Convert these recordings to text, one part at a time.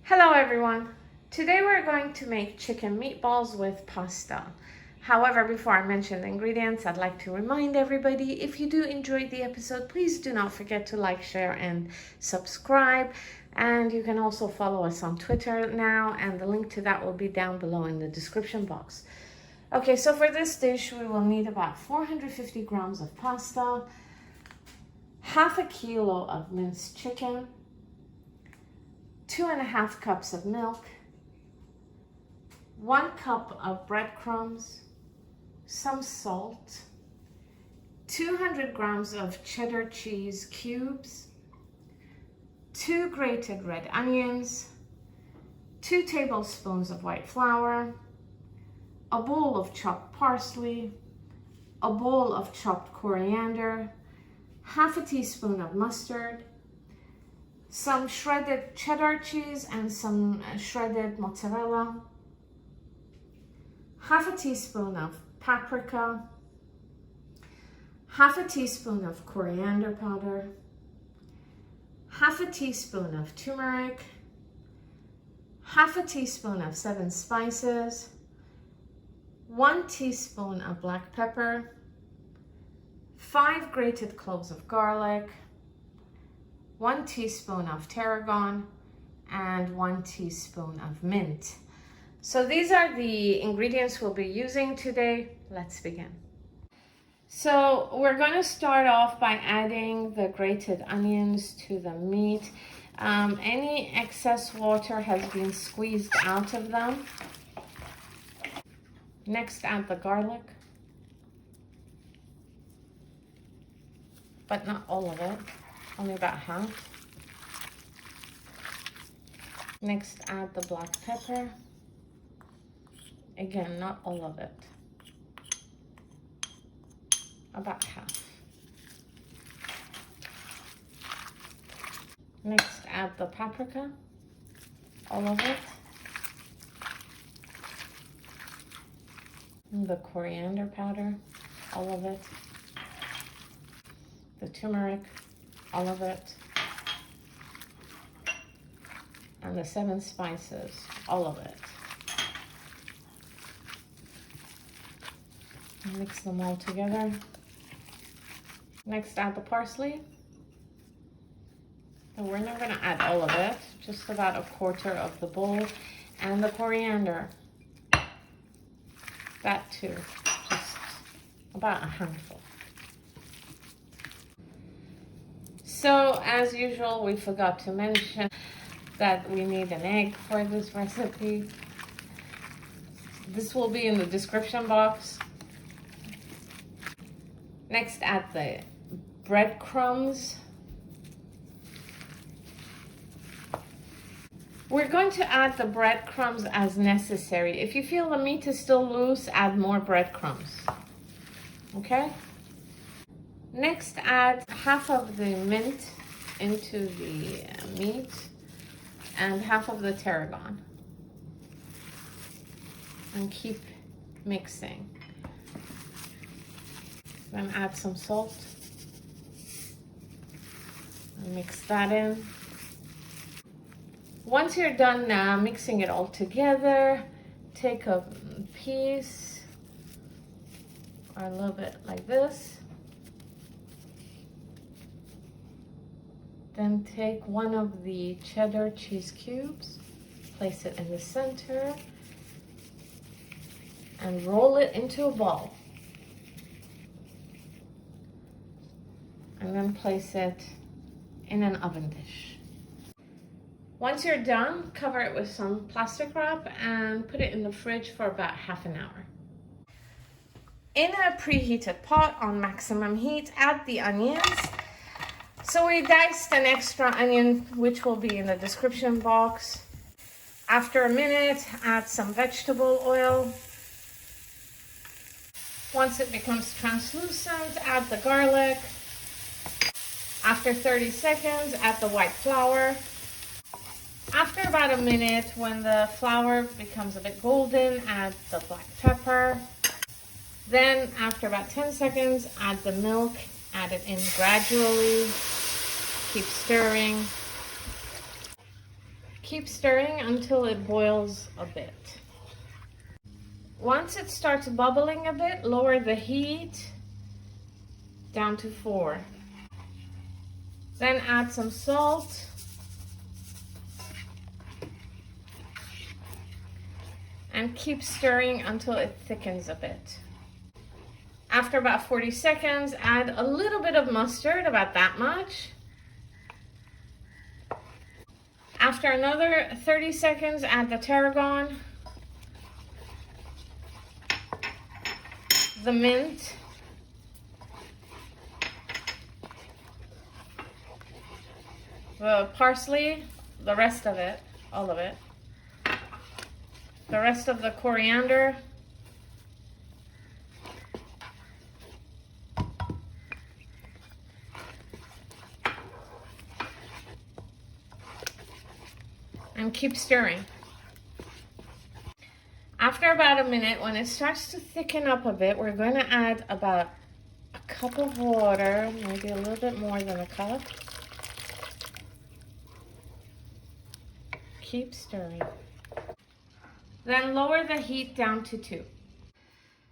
Hello everyone! Today we're going to make chicken meatballs with pasta. However, before I mention the ingredients, I'd like to remind everybody, if you do enjoy the episode, please do not forget to like, share, and subscribe. And you can also follow us on Twitter now, and the link to that will be down below in the description box. Okay, so for this dish, we will need about 450 grams of pasta, half a kilo of minced chicken, 2.5 cups of milk, 1 cup of breadcrumbs, some salt, 200 grams of cheddar cheese cubes, 2 grated red onions, 2 tablespoons of white flour, a bowl of chopped parsley, a bowl of chopped coriander, half a teaspoon of mustard, some shredded cheddar cheese and some shredded mozzarella, half a teaspoon of paprika, half a teaspoon of coriander powder, half a teaspoon of turmeric, half a teaspoon of 7 spices, 1 teaspoon of black pepper, 5 grated cloves of garlic, 1 teaspoon of taragon, and 1 teaspoon of mint. So these are the ingredients we'll be using today. Let's begin. So we're going to start off by adding the grated onions to the meat. Any excess water has been squeezed out of them. Next, add the garlic, but not all of it. Only about half. Next, add the black pepper. Again, not all of it. About half. Next, add the paprika. All of it. And the coriander powder. All of it. The turmeric. All of it, and the 7 spices, all of it. Mix them all together. Next, add the parsley. And we're not going to add all of it, just about 1/4 of the bowl, and the coriander. That too, just about a handful. So, as usual, we forgot to mention that we need an egg for this recipe. This will be in the description box. Next, add the breadcrumbs. We're going to add the breadcrumbs as necessary. If you feel the meat is still loose, add more breadcrumbs. Okay? Next, add half of the mint into the meat and half of the taragon. And keep mixing. Then add some salt. And mix that in. Once you're done mixing it all together, take a piece, or a little bit like this. Then take one of the cheddar cheese cubes, place it in the center, and roll it into a ball. And then place it in an oven dish. Once you're done, cover it with some plastic wrap and put it in the fridge for about half an hour. In a preheated pot on maximum heat, add the onions. So we diced an extra onion, which will be in the description box. After a minute, add some vegetable oil. Once it becomes translucent, add the garlic. After 30 seconds, add the white flour. After about a minute, when the flour becomes a bit golden, add the black pepper. Then, after about 10 seconds, add the milk. Add it in gradually. Keep stirring. Keep stirring until it boils a bit. Once it starts bubbling a bit, lower the heat down to 4. Then add some salt. And keep stirring until it thickens a bit. After about 40 seconds, add a little bit of mustard, about that much. After another 30 seconds, add the tarragon, the mint, the parsley, the rest of it, all of it, the rest of the coriander, and keep stirring. After about a minute, when it starts to thicken up a bit, we're going to add about a cup of water, maybe a little bit more than a cup. Keep stirring. Then lower the heat down to 2.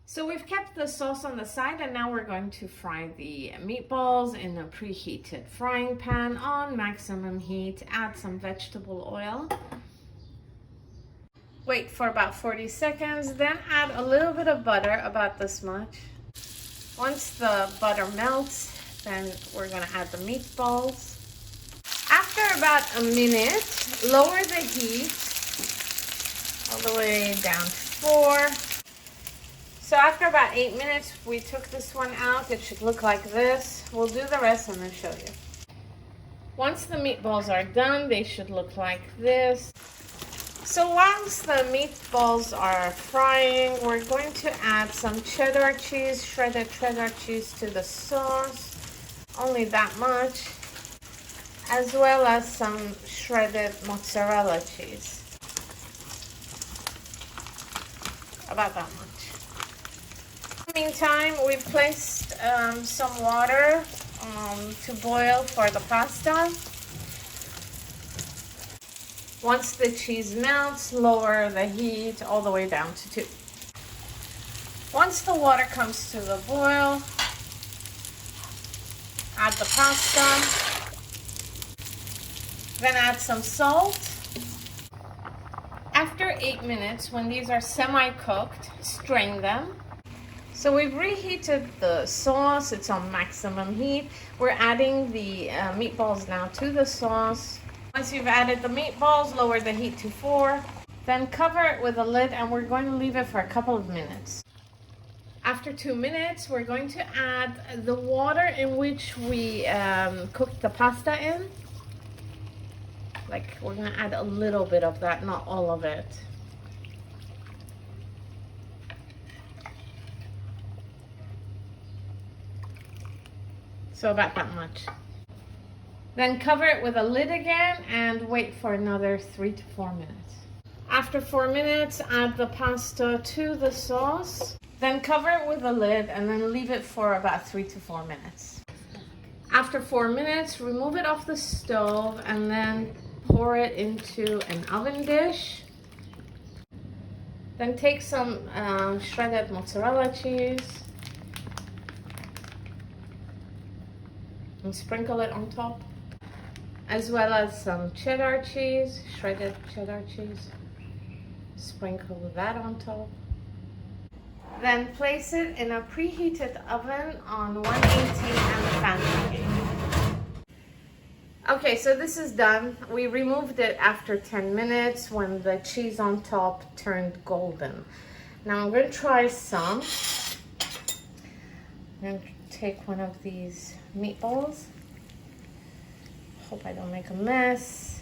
So we've kept the sauce on the side, and now we're going to fry the meatballs in a preheated frying pan on maximum heat. Add some vegetable oil. Wait for about 40 seconds, then add a little bit of butter, about this much. Once the butter melts, then we're gonna add the meatballs. After about a minute, lower the heat all the way down to 4. So after about 8 minutes, we took this one out. It should look like this. We'll do the rest and then show you. Once the meatballs are done, they should look like this. So whilst the meatballs are frying, we're going to add some cheddar cheese, shredded cheddar cheese to the sauce. Only that much. As well as some shredded mozzarella cheese. About that much. In the meantime, we've placed some water to boil for the pasta. Once the cheese melts, lower the heat all the way down to 2. Once the water comes to the boil, add the pasta. Then add some salt. After 8 minutes, when these are semi-cooked, strain them. So we've reheated the sauce. It's on maximum heat. We're adding the meatballs now to the sauce. Once you've added the meatballs, lower the heat to 4. Then cover it with a lid, and we're going to leave it for a couple of minutes. After 2 minutes, we're going to add the water in which we cooked the pasta in. Like, we're going to add a little bit of that, not all of it. So about that much. Then cover it with a lid again and wait for another 3 to 4 minutes. After 4 minutes, add the pasta to the sauce. Then cover it with a lid and then leave it for about 3 to 4 minutes. After 4 minutes, remove it off the stove and then pour it into an oven dish. Then take some shredded mozzarella cheese and sprinkle it on top, as well as some cheddar cheese, shredded cheddar cheese. Sprinkle that on top. Then place it in a preheated oven on 180 and the fan heat. Okay, so this is done. We removed it after 10 minutes when the cheese on top turned golden. Now I'm going to try some. I'm going to take one of these meatballs. Hope I don't make a mess.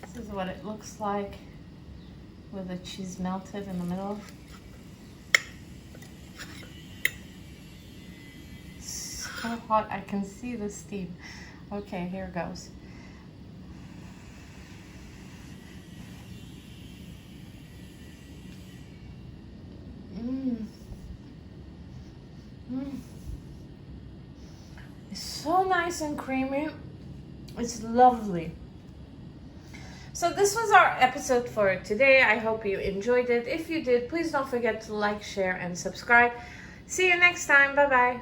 This is what it looks like with the cheese melted in the middle. So hot, I can see the steam. Okay, here goes. It's so nice and creamy. It's lovely. So this was our episode for today. I hope you enjoyed it. If you did, please don't forget to like, share, and subscribe. See you next time. Bye-bye.